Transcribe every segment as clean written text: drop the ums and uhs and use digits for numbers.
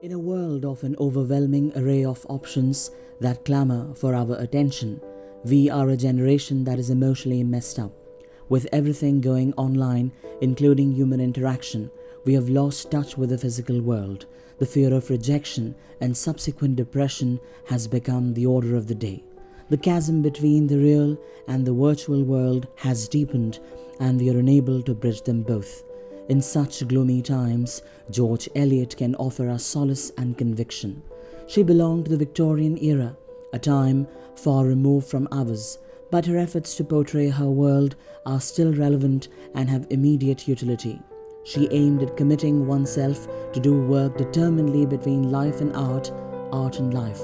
In a world of an overwhelming array of options that clamor for our attention, we are a generation that is emotionally messed up. With everything going online, including human interaction, we have lost touch with the physical world. The fear of rejection and subsequent depression has become the order of the day. The chasm between the real and the virtual world has deepened, and we are unable to bridge them both. In such gloomy times, George Eliot can offer us solace and conviction. She belonged to the Victorian era, a time far removed from ours, but her efforts to portray her world are still relevant and have immediate utility. She aimed at committing oneself to do work determinedly between life and art and life.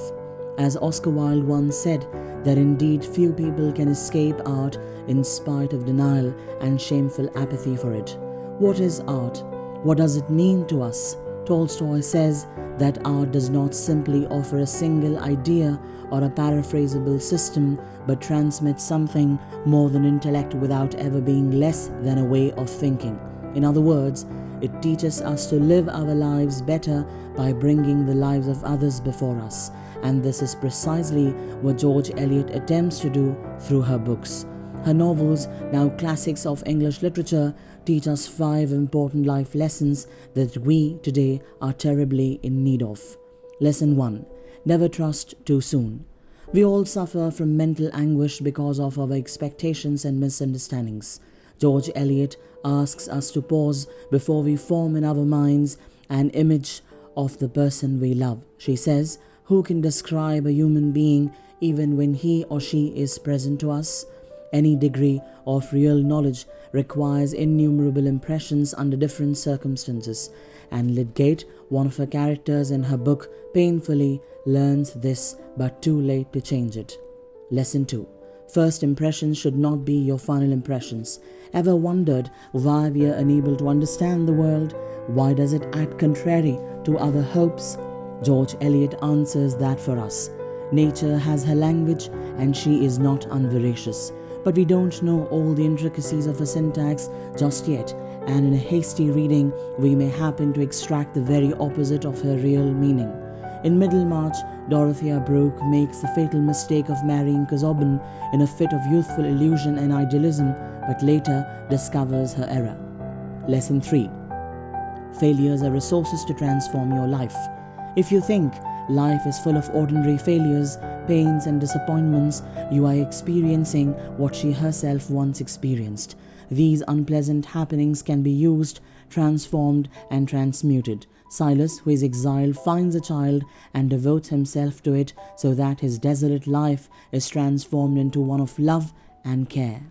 As Oscar Wilde once said, that indeed few people can escape art in spite of denial and shameful apathy for it. What is art? What does it mean to us? Tolstoy says that art does not simply offer a single idea or a paraphrasable system, but transmits something more than intellect without ever being less than a way of thinking. In other words, it teaches us to live our lives better by bringing the lives of others before us. And this is precisely what George Eliot attempts to do through her books. Her novels, now classics of English literature, teach us 5 important life lessons that we today are terribly in need of. Lesson 1. Never trust too soon. We all suffer from mental anguish because of our expectations and misunderstandings. George Eliot asks us to pause before we form in our minds an image of the person we love. She says, "Who can describe a human being even when he or she is present to us?" Any degree of real knowledge requires innumerable impressions under different circumstances, and Lydgate, one of her characters in her book, painfully learns this, but too late to change it. Lesson 2. First impressions should not be your final impressions. Ever wondered why we are unable to understand the world? Why does it act contrary to our hopes? George Eliot answers that for us. Nature has her language, and she is not unveracious. But we don't know all the intricacies of her syntax just yet, and in a hasty reading we may happen to extract the very opposite of her real meaning. In Middlemarch, Dorothea Brooke makes the fatal mistake of marrying Casaubon in a fit of youthful illusion and idealism, but later discovers her error. Lesson 3. Failures are resources to transform your life. If you think life is full of ordinary failures, pains and disappointments, you are experiencing what she herself once experienced. These unpleasant happenings can be used, transformed and transmuted. Silas, who is exiled, finds a child and devotes himself to it so that his desolate life is transformed into one of love and care.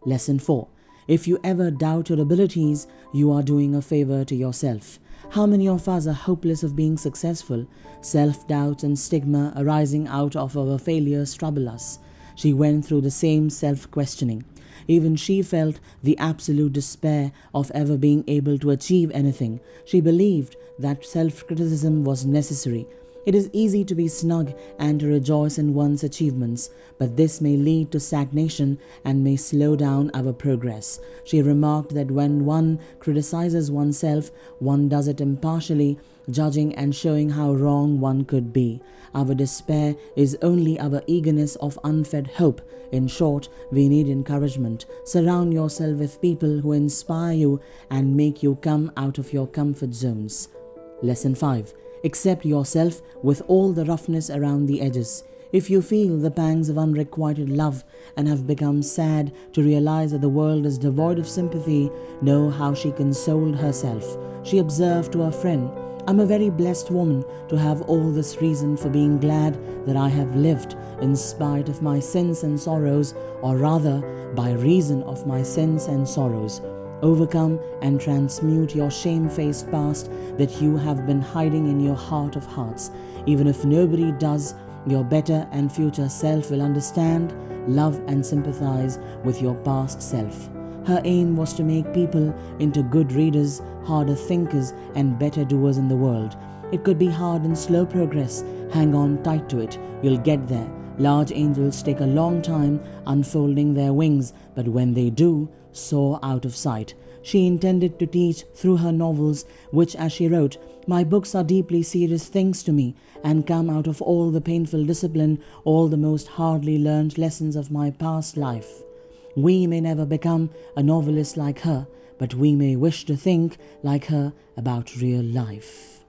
Lesson 4. If you ever doubt your abilities, you are doing a favor to yourself. How many of us are hopeless of being successful? Self-doubt and stigma arising out of our failures trouble us. She went through the same self-questioning. Even she felt the absolute despair of ever being able to achieve anything. She believed that self-criticism was necessary. It is easy to be snug and to rejoice in one's achievements, but this may lead to stagnation and may slow down our progress. She remarked that when one criticizes oneself, one does it impartially, judging and showing how wrong one could be. Our despair is only our eagerness of unfed hope. In short, we need encouragement. Surround yourself with people who inspire you and make you come out of your comfort zones. Lesson 5. Accept yourself with all the roughness around the edges. If you feel the pangs of unrequited love and have become sad to realize that the world is devoid of sympathy, know how she consoled herself. She observed to her friend, "I'm a very blessed woman to have all this reason for being glad that I have lived in spite of my sins and sorrows, or rather, by reason of my sins and sorrows. Overcome and transmute your shame-faced past that you have been hiding in your heart of hearts. Even if nobody does, your better and future self will understand, love and sympathize with your past self." Her aim was to make people into good readers, harder thinkers and better doers in the world. It could be hard and slow progress. Hang on tight to it. You'll get there. Large angels take a long time unfolding their wings, but when they do, soar out of sight. she intended to teach through her novels, which, as she wrote, "My books are deeply serious things to me, and come out of all the painful discipline, all the most hardly learned lessons of my past life." We may never become a novelist like her, but we may wish to think like her about real life.